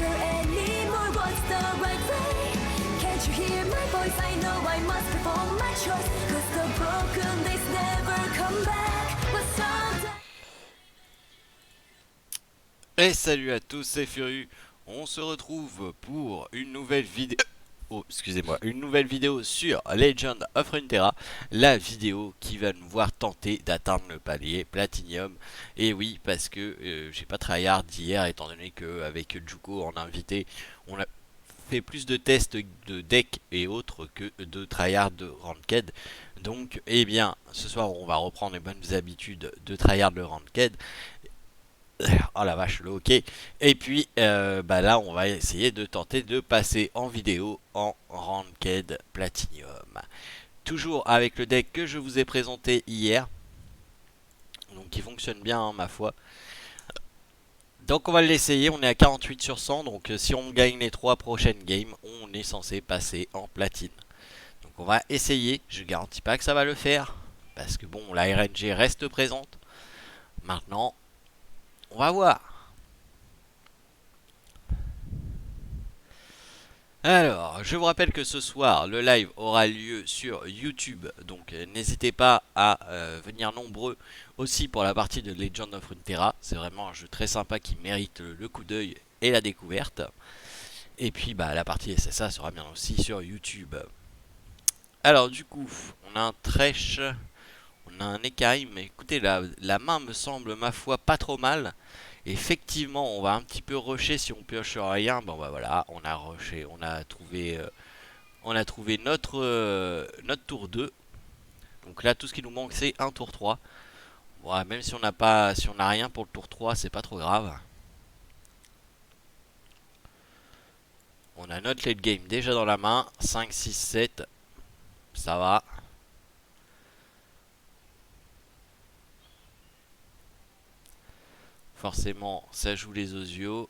care anymore. What's the right way? Can't you hear my voice? I know I must perform my choice. Cause the broken days never come back. But sometimes. Et salut à tous, c'est Furieux. On se retrouve pour une nouvelle vidéo. Oh, excusez-moi, une nouvelle vidéo sur Legend of Runeterra, la vidéo qui va nous voir tenter d'atteindre le palier Platinium. Et oui, parce que j'ai pas tryhard d'hier, étant donné qu'avec Juko en invité, on a fait plus de tests de deck et autres que de tryhard de Ranked. Donc, eh bien, ce soir, on va reprendre les bonnes habitudes de tryhard de Ranked. Oh la vache, le hockey. Et puis là on va essayer de tenter de passer en vidéo en Ranked Platinum. Toujours avec le deck que je vous ai présenté hier. Donc qui fonctionne bien hein, ma foi. Donc on va l'essayer, on est à 48 sur 100. Donc si on gagne les 3 prochaines games, on est censé passer en platine. Donc on va essayer, je garantis pas que ça va le faire. Parce que bon, la RNG reste présente. Maintenant, on va voir. Alors, je vous rappelle que ce soir, le live aura lieu sur YouTube, donc n'hésitez pas à venir nombreux aussi pour la partie de Legend of Runeterra. C'est vraiment un jeu très sympa qui mérite le coup d'œil et la découverte. Et puis la partie SSA sera bien aussi sur YouTube. Alors du coup, on a un Thresh, on a un Ekaim, mais écoutez, la main me semble ma foi pas trop mal. Effectivement, on va un petit peu rusher si on pioche rien. Bon voilà, on a rushé, on a trouvé notre tour 2. Donc là, tout ce qui nous manque, c'est un tour 3. Bon, même si on n'a pas, si on n'a rien pour le tour 3, c'est pas trop grave. On a notre late game déjà dans la main. 5, 6, 7. Ça va. Forcément, ça joue les osios.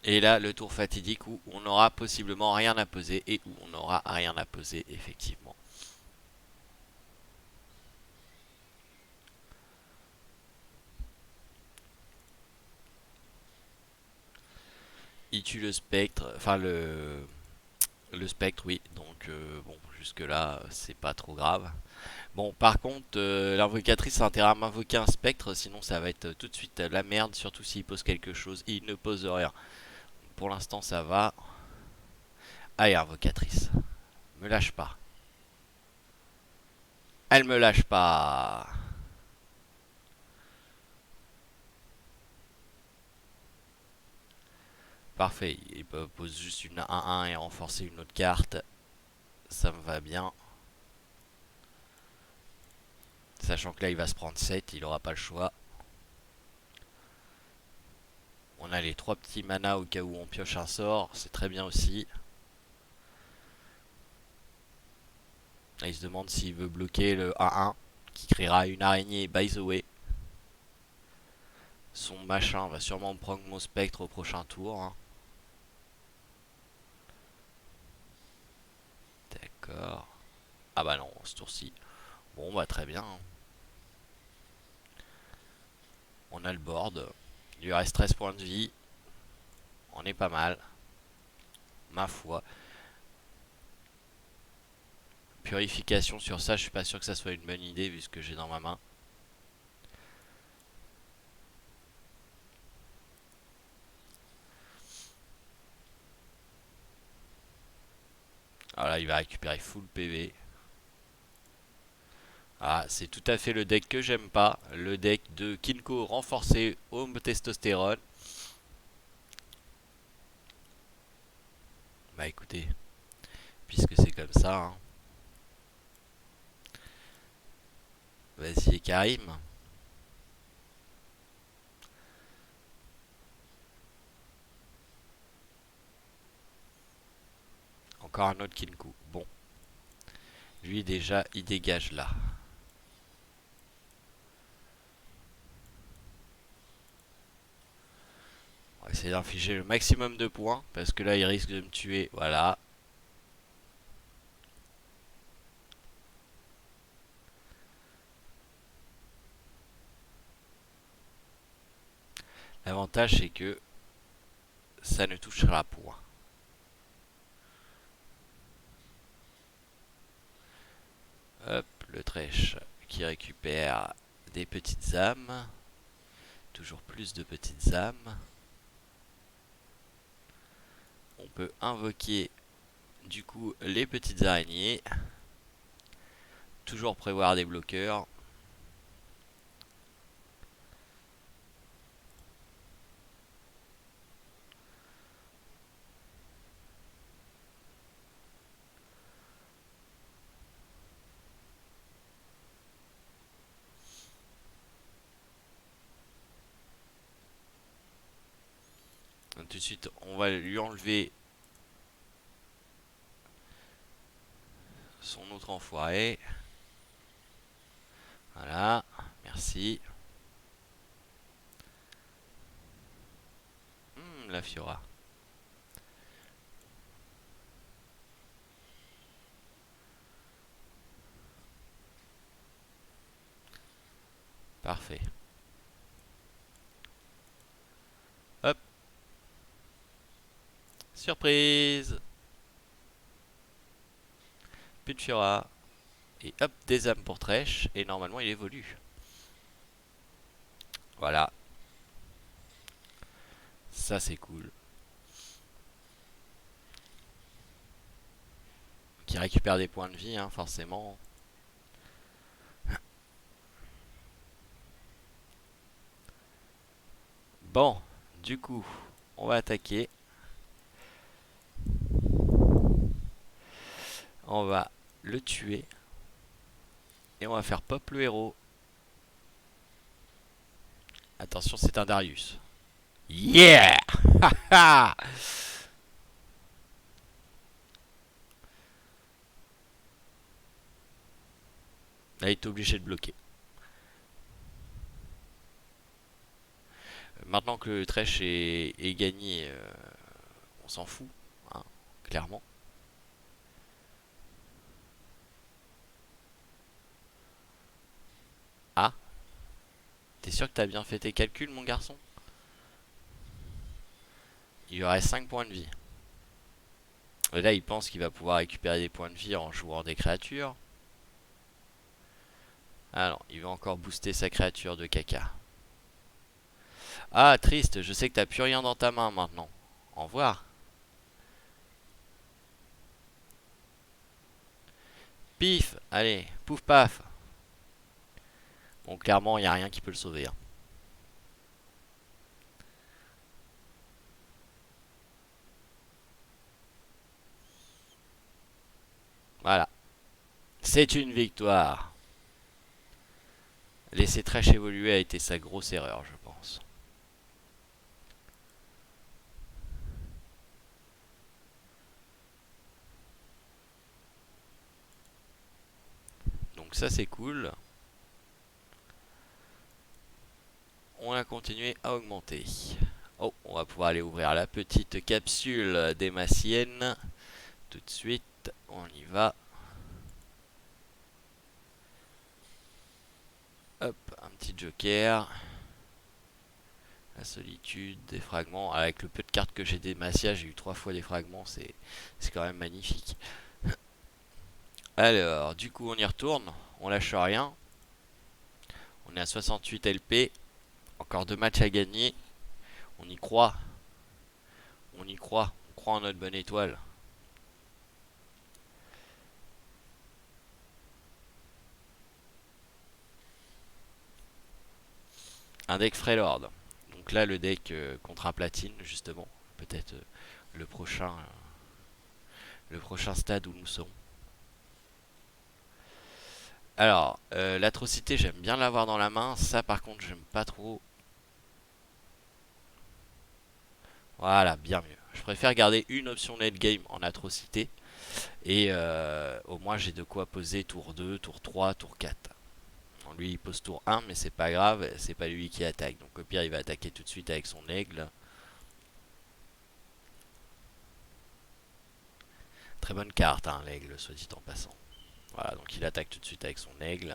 Et là, le tour fatidique où on n'aura possiblement rien à peser et où on n'aura rien à peser, effectivement. Il tue le spectre, enfin le spectre, oui. Donc, bon, jusque-là, c'est pas trop grave. Bon, par contre, l'invocatrice a intérêt à m'invoquer un spectre, sinon ça va être tout de suite la merde, surtout s'il pose quelque chose. Il ne pose rien. Pour l'instant, ça va. Allez, invocatrice. Me lâche pas. Elle me lâche pas. Parfait. Il pose juste une 1-1 et renforcer une autre carte. Ça me va bien. Sachant que là, il va se prendre 7. Il aura pas le choix. On a les 3 petits manas au cas où on pioche un sort. C'est très bien aussi. Là, il se demande s'il veut bloquer le 1-1 qui créera une araignée by the way. Son machin va sûrement prendre mon spectre au prochain tour. Hein. D'accord. Ah bah non, ce tour-ci. Bon bah très bien. Hein. On a le board. Il lui reste 13 points de vie. On est pas mal. Ma foi. Purification sur ça, je suis pas sûr que ça soit une bonne idée vu ce que j'ai dans ma main. Ah là, il va récupérer full PV. Ah, c'est tout à fait le deck que j'aime pas. Le deck de Kinko renforcé au testostérone. Bah écoutez, puisque c'est comme ça. Hein. Vas-y Karim. Encore un autre Kinko. Bon. Lui déjà, il dégage là. On va essayer d'infliger le maximum de points. Parce que là, il risque de me tuer. Voilà. L'avantage c'est que ça ne touchera point. Hop, le trèche qui récupère des petites âmes. Toujours plus de petites âmes. On peut invoquer du coup les petites araignées. Toujours prévoir des bloqueurs. Tout de suite, on va lui enlever son autre enfoiré. Voilà, merci. La Fiora. Parfait. Hop. Surprise. Plus de Fiora. Et hop, des âmes pour Trèche. Et normalement, il évolue. Voilà. Ça, c'est cool. Qui récupère des points de vie, hein, forcément. Bon, du coup, on va attaquer. On va le tuer. Et on va faire pop le héros. Attention, c'est un Darius. Yeah. Là, il est obligé de bloquer. Maintenant que le Thresh est gagné, on s'en fout, hein, clairement. Ah, t'es sûr que t'as bien fait tes calculs, mon garçon? Il y aurait 5 points de vie. Et là, il pense qu'il va pouvoir récupérer des points de vie en jouant des créatures. Alors, il va encore booster sa créature de caca. Ah, triste, je sais que t'as plus rien dans ta main maintenant. Au revoir. Pif, allez, pouf paf. Bon, clairement, il n'y a rien qui peut le sauver, hein. Voilà. C'est une victoire. Laisser Thresh évoluer a été sa grosse erreur, je pense. Donc ça, c'est cool. On a continué à augmenter. Oh, on va pouvoir aller ouvrir la petite capsule démacienne. Tout de suite, on y va. Hop, un petit joker. La solitude, des fragments. Avec le peu de cartes que j'ai démaciées, j'ai eu 3 fois des fragments. C'est quand même magnifique. Alors, du coup, on y retourne. On lâche rien. On est à 68 LP. Encore 2 matchs à gagner. On y croit. On y croit. On croit en notre bonne étoile. Un deck Freylord. Donc là, le deck contre un platine, justement. Peut-être le prochain stade où nous serons. Alors, l'atrocité, j'aime bien l'avoir dans la main. Ça, par contre, j'aime pas trop. Voilà, bien mieux. Je préfère garder une option late game en atrocité. Et au moins, j'ai de quoi poser tour 2, tour 3, tour 4. Bon, lui, il pose tour 1, mais c'est pas grave. C'est pas lui qui attaque. Donc, au pire, il va attaquer tout de suite avec son aigle. Très bonne carte, hein, l'aigle, soit dit en passant. Voilà, donc il attaque tout de suite avec son aigle.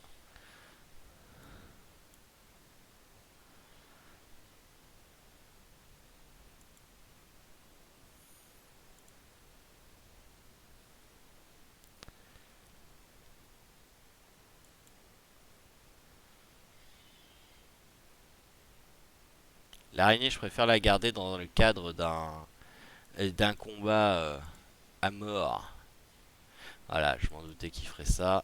L'araignée, je préfère la garder dans le cadre d'un combat à mort. Voilà, je m'en doutais qu'il ferait ça.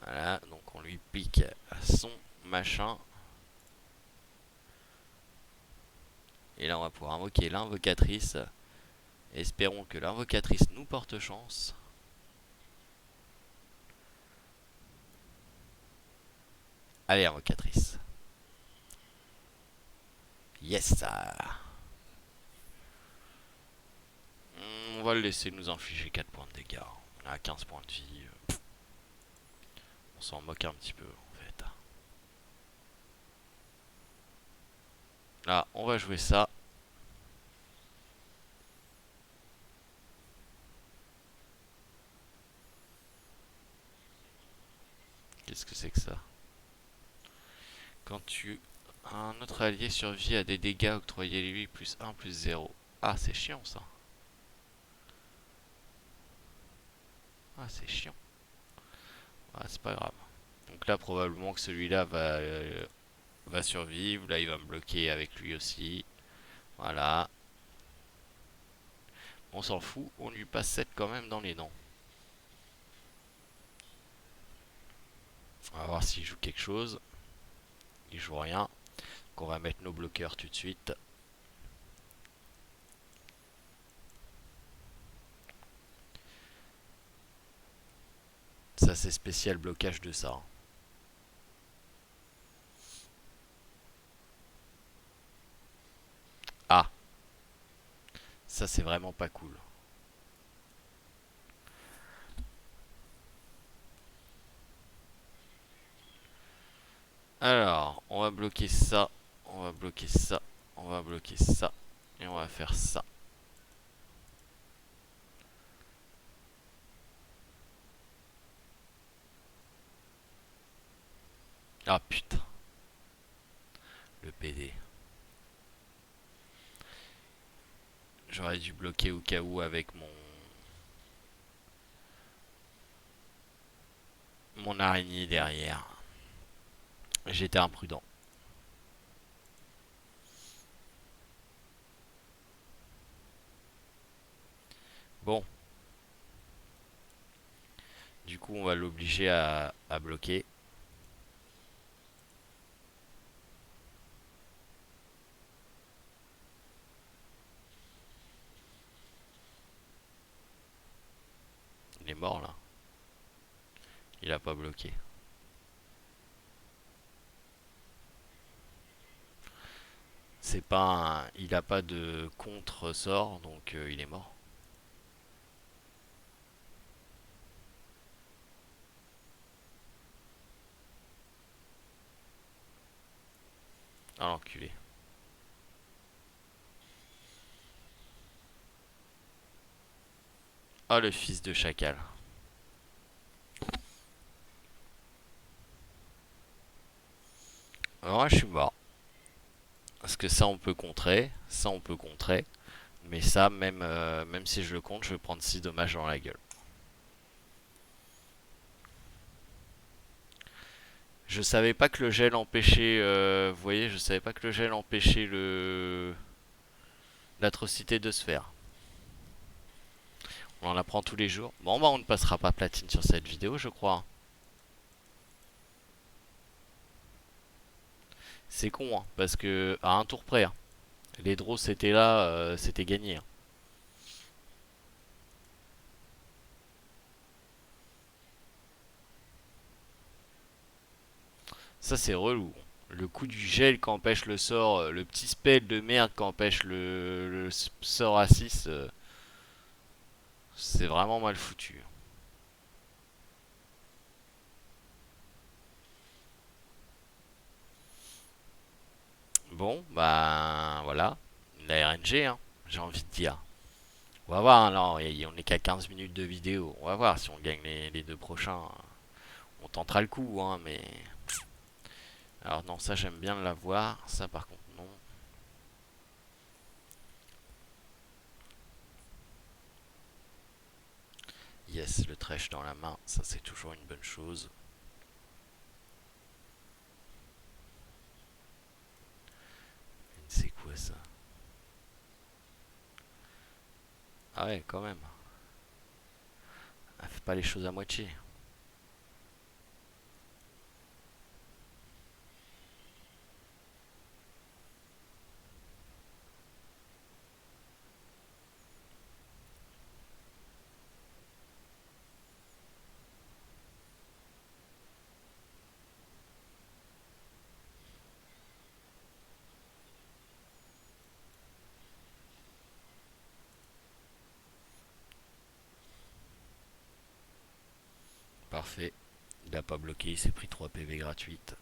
Voilà, donc on lui pique son machin. Et là, on va pouvoir invoquer l'invocatrice. Espérons que l'invocatrice nous porte chance. Allez, invocatrice. Yes, ça. On va le laisser nous infliger 4 points de dégâts. On a 15 points de vie. On s'en moque un petit peu, en fait. Là, on va jouer ça. Qu'est-ce que c'est que ça? Quand un autre allié survit à des dégâts, octroyez-lui plus 1 plus 0. Ah, c'est chiant ça. Ah, c'est chiant. Ah, c'est pas grave. Donc là, probablement que celui-là va survivre. Là, il va me bloquer avec lui aussi. Voilà. On s'en fout. On lui passe 7 quand même dans les dents. On va voir s'il joue quelque chose. Il joue rien. Donc on va mettre nos bloqueurs tout de suite. Ça, c'est spécial blocage de ça. Ah, ça c'est vraiment pas cool. Alors, on va bloquer ça, on va bloquer ça, on va bloquer ça, et on va faire ça. Ah putain, le PD. J'aurais dû bloquer au cas où avec mon araignée derrière. J'étais imprudent. Bon. Du coup, on va l'obliger à bloquer. Il est mort là. Il a pas bloqué. C'est pas un... Il a pas de contre-sort, donc il est mort. Ah l'enculé. Ah le fils de chacal. Alors là, je suis mort. Parce que ça on peut contrer, ça on peut contrer. Mais ça, même si je le compte, je vais prendre 6 dommages dans la gueule. Je savais pas que le gel empêchait... vous voyez, je savais pas que le gel empêchait l'atrocité de se faire. On en apprend tous les jours. Bon bah on ne passera pas platine sur cette vidéo je crois. C'est con hein, parce que à un tour près, hein, les draws c'était là, c'était gagné. Hein. Ça c'est relou. Le coup du gel qui empêche le sort, le petit spell de merde qui empêche le sort à 6, c'est vraiment mal foutu. Bon, bah voilà, la RNG, hein, j'ai envie de dire. On va voir, hein, non, on est qu'à 15 minutes de vidéo. On va voir si on gagne les deux prochains. On tentera le coup, hein, mais... Alors non, ça j'aime bien l'avoir. Ça par contre, non. Yes, le trèche dans la main, ça c'est toujours une bonne chose. C'est quoi ça? Ah ouais, quand même. Ah, fais pas les choses à moitié. Parfait. Il a pas bloqué, il s'est pris 3 PV gratuites.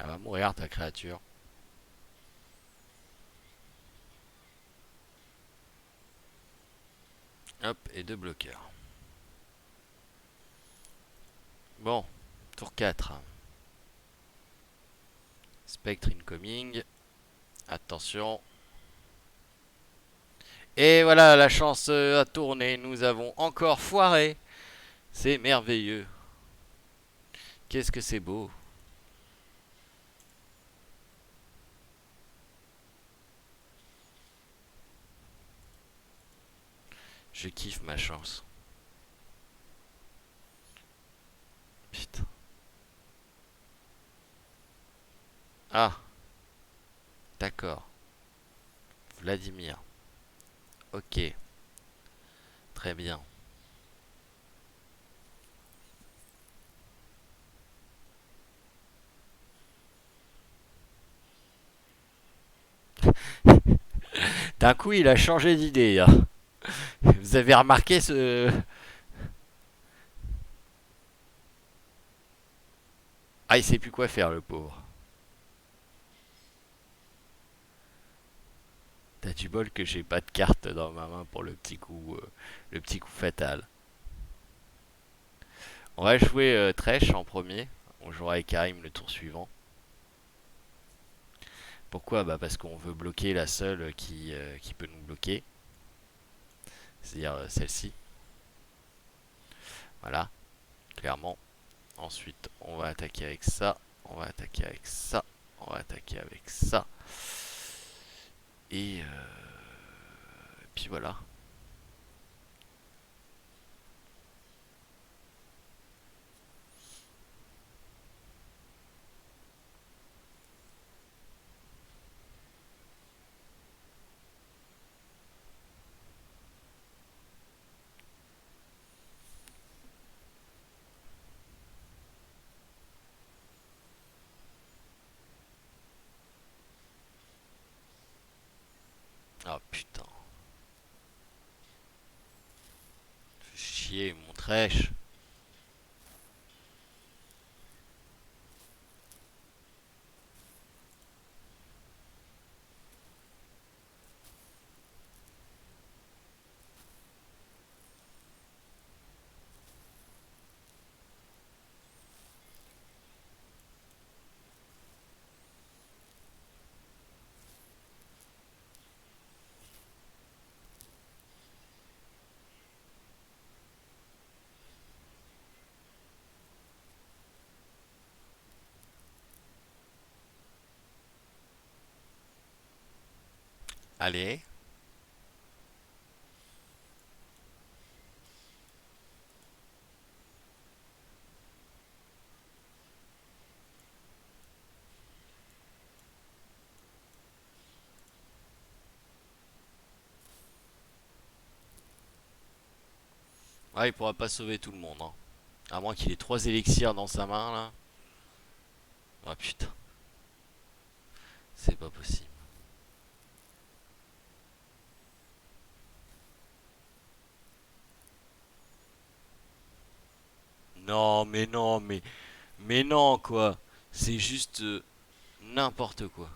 Elle va mourir ta créature. Hop, et 2 bloqueurs. Bon, tour 4. Spectre incoming. Attention. Et voilà, la chance a tourné. Nous avons encore foiré. C'est merveilleux. Qu'est-ce que c'est beau. Je kiffe ma chance. Putain. Ah, d'accord. Vladimir. Ok. Très bien. D'un coup, il a changé d'idée. Hein. Vous avez remarqué ce... Ah, il sait plus quoi faire, le pauvre. T'as du bol que j'ai pas de carte dans ma main pour le petit coup fatal. On va jouer Thresh en premier. On jouera avec Karim le tour suivant. Pourquoi? Bah parce qu'on veut bloquer la seule qui peut nous bloquer. C'est-à-dire celle-ci. Voilà, clairement. Ensuite, on va attaquer avec ça. On va attaquer avec ça. On va attaquer avec ça. Et puis voilà. Ah putain. Fais chier, mon trèche. Allez. Ah, il pourra pas sauver tout le monde. Hein. À moins qu'il ait 3 élixirs dans sa main là. Ah putain. C'est pas possible. mais non, quoi. C'est juste n'importe quoi.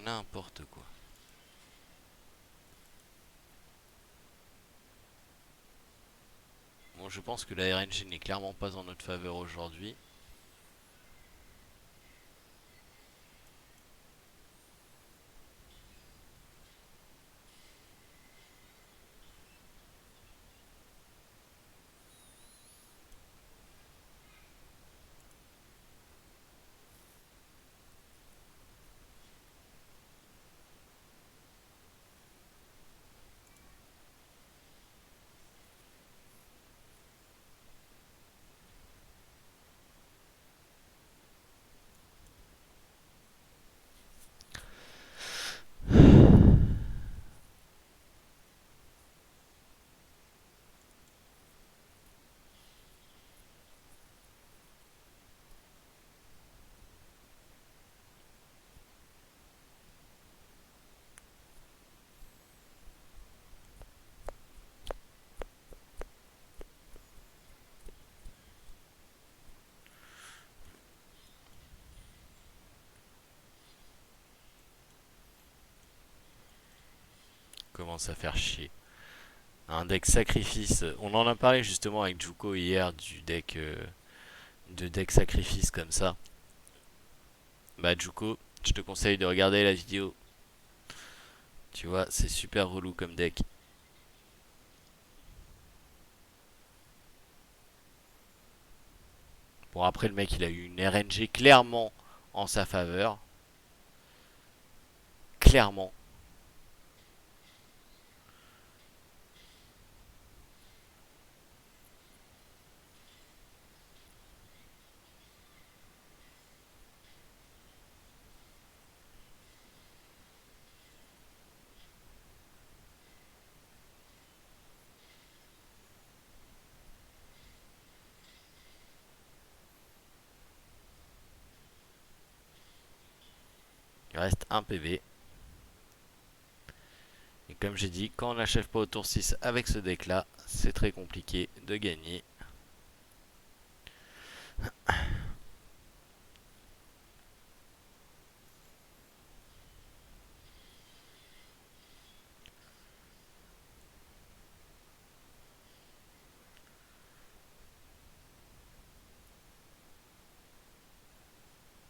N'importe quoi. Bon, je pense que la RNG n'est clairement pas en notre faveur aujourd'hui. Commence à faire chier. Un deck sacrifice. On en a parlé justement avec Juko hier du deck de deck sacrifice comme ça. Bah Juko, je te conseille de regarder la vidéo. Tu vois, c'est super relou comme deck. Bon après le mec il a eu une RNG clairement en sa faveur. Clairement. Il reste un PV. Et comme j'ai dit, quand on n'achève pas au tour 6 avec ce deck là, c'est très compliqué de gagner.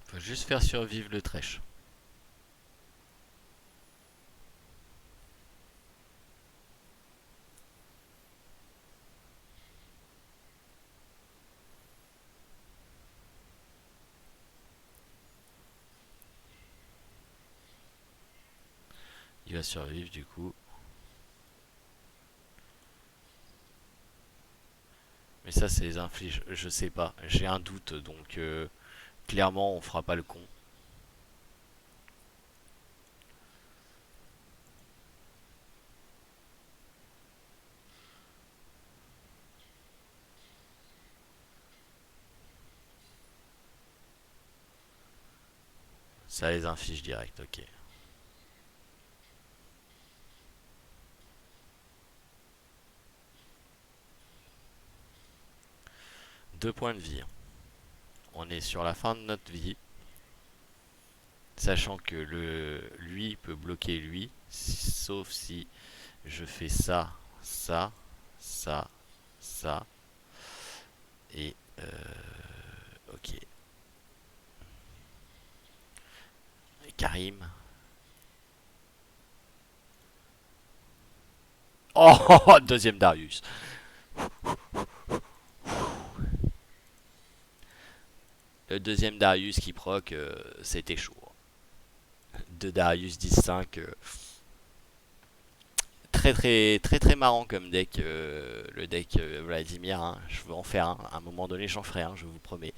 Faut juste faire survivre le trèche. Il va survivre du coup. Mais ça c'est les infliges, je sais pas. J'ai un doute donc clairement on fera pas le con. Ça les inflige direct, ok. 2 points de vie. On est sur la fin de notre vie. Sachant que lui peut bloquer lui. Sauf si je fais ça, ça, ça, ça. Et ok. Et Karim. Oh, deuxième Darius. Le deuxième Darius qui proc, c'était chaud. De Darius 10-5. Très très très très marrant comme deck, le deck Vladimir, hein. Je veux en faire un, à un moment donné j'en ferai un, je vous promets.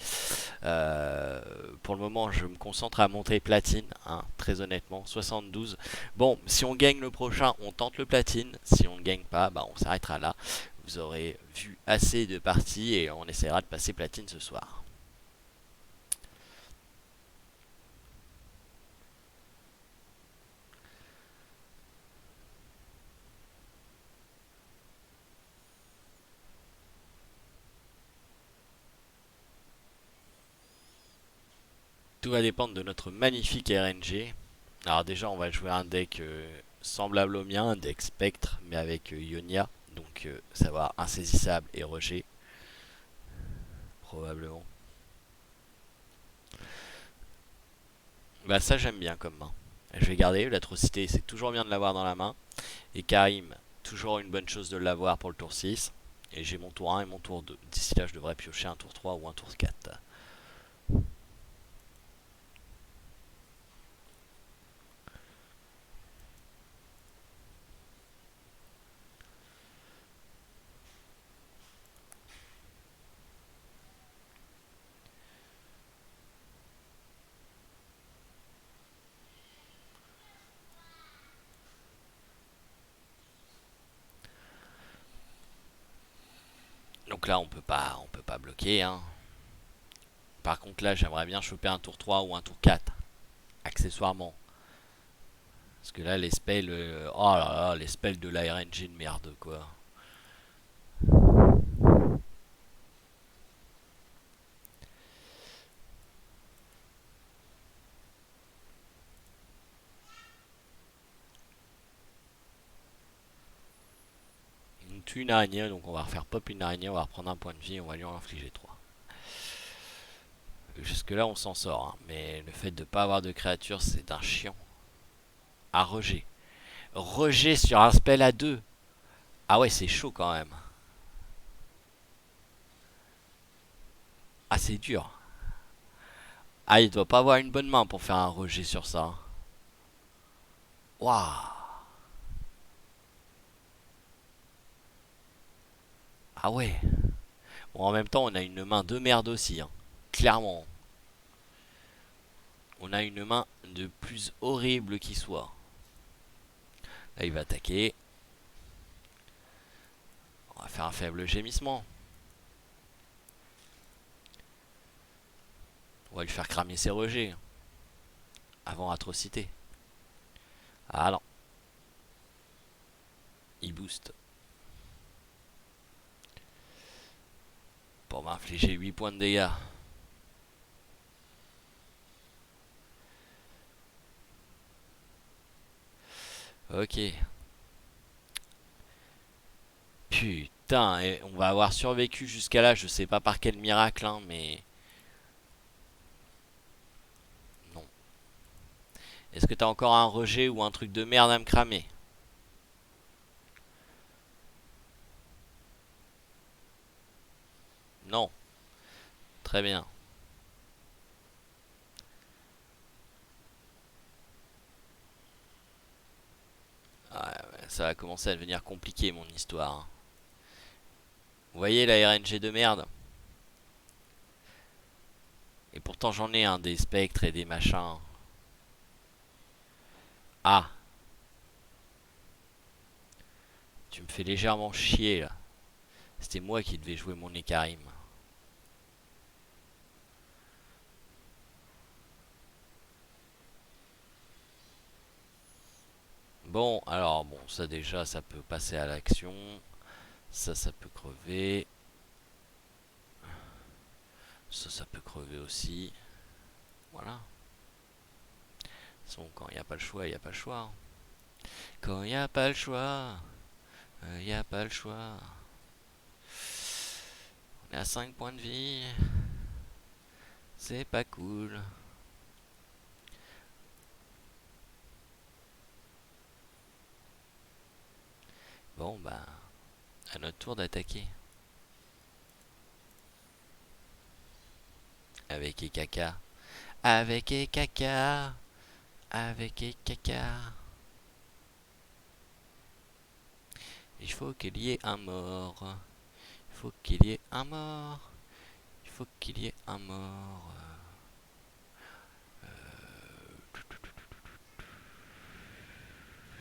Pour le moment je me concentre à monter platine, hein, très honnêtement, 72. Bon, si on gagne le prochain, on tente le platine, si on ne gagne pas, bah, on s'arrêtera là. Vous aurez vu assez de parties et on essaiera de passer platine ce soir. Tout va dépendre de notre magnifique RNG. Alors déjà, on va jouer un deck semblable au mien, un deck Spectre, mais avec Ionia. Donc ça va avoir insaisissable et rejet, probablement. Bah ça j'aime bien comme main. Je vais garder l'atrocité, c'est toujours bien de l'avoir dans la main. Et Karim, toujours une bonne chose de l'avoir pour le tour 6. Et j'ai mon tour 1 et mon tour 2. D'ici là je devrais piocher un tour 3 ou un tour 4. Donc là on peut pas bloquer hein. Par contre là j'aimerais bien choper un tour 3 ou un tour 4. Accessoirement. Parce que là les spells... oh là là, les spells de la RNG de merde quoi. Il tue une araignée, donc on va refaire pop une araignée, on va reprendre un point de vie et on va lui en infliger 3. Jusque là on s'en sort, hein, mais le fait de pas avoir de créature c'est d'un chiant. Ah rejet. Rejet sur un spell à 2. Ah ouais c'est chaud quand même. Ah c'est dur. Ah il doit pas avoir une bonne main pour faire un rejet sur ça. Waouh. Ah ouais. Bon en même temps on a une main de merde aussi, hein. Clairement. On a une main de plus horrible qui soit. Là il va attaquer. On va faire un faible gémissement. On va lui faire cramer ses rejets. Avant atrocité. Ah non. Il booste. Pour m'infliger 8 points de dégâts. Ok. Putain, et on va avoir survécu jusqu'à là, je sais pas par quel miracle, hein, mais... Non. Est-ce que t'as encore un rejet ou un truc de merde à me cramer? Non. Très bien. Ouais, ça va commencer à devenir compliqué mon histoire, hein. Vous voyez la RNG de merde? Et pourtant j'en ai un des spectres et des machins. Ah, tu me fais légèrement chier là. C'était moi qui devais jouer mon Ekarim. Bon, alors bon, ça déjà, ça peut passer à l'action. Ça peut crever. Ça peut crever aussi. Voilà. Bon, quand il n'y a pas le choix, il n'y a pas le choix, hein. Quand il n'y a pas le choix, il n'y a pas le choix. On est à 5 points de vie. C'est pas cool. Bon, bah, à notre tour d'attaquer. Avec Ekaka. Avec Ekaka. Avec Ekaka. Il faut qu'il y ait un mort. Il faut qu'il y ait un mort. Il faut qu'il y ait un mort.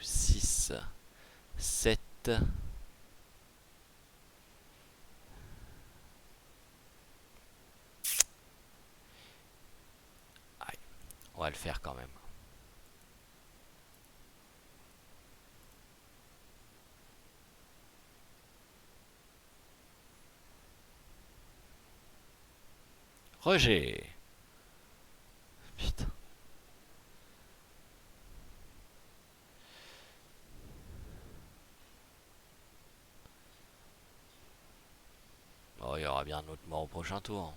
6, 7. Aïe, on va le faire quand même. Rejet. aura bien un autre mort au prochain tour.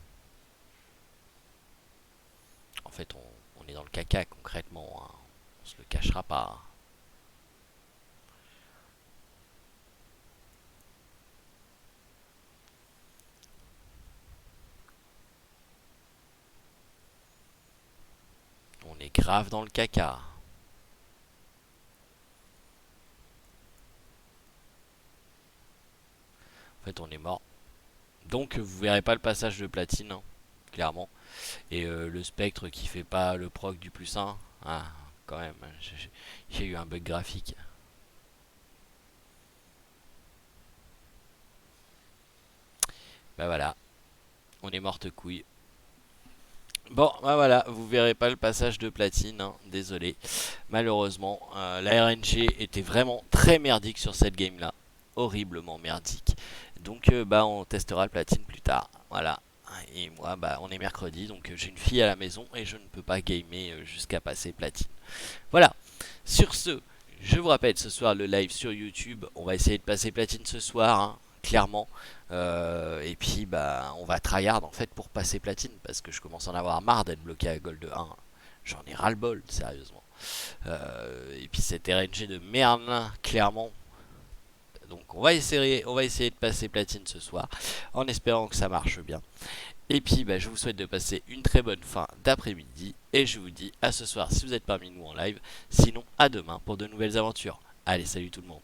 En fait, on est dans le caca concrètement, hein. On se le cachera pas. On est grave dans le caca. En fait, on est mort. Donc, vous verrez pas le passage de platine, hein, clairement. Et le spectre qui fait pas le proc du +1. Ah, quand même, j'ai eu un bug graphique. Bah voilà, on est morte couille. Bon, bah voilà, vous verrez pas le passage de platine, hein, désolé. Malheureusement, la RNG était vraiment très merdique sur cette game là. Horriblement merdique. Donc bah on testera le platine plus tard. Voilà. Et moi bah on est mercredi donc j'ai une fille à la maison et je ne peux pas gamer jusqu'à passer platine. Voilà. Sur ce, je vous rappelle ce soir le live sur YouTube. On va essayer de passer platine ce soir, hein, clairement. Et puis bah on va tryhard en fait pour passer platine parce que je commence à en avoir marre d'être bloqué à Gold 1. J'en ai ras le bol, sérieusement. Et puis cette RNG de merde, là, clairement. Donc on va essayer de passer platine ce soir en espérant que ça marche bien. Et puis bah, je vous souhaite de passer une très bonne fin d'après-midi et je vous dis à ce soir si vous êtes parmi nous en live. Sinon à demain pour de nouvelles aventures. Allez, salut tout le monde.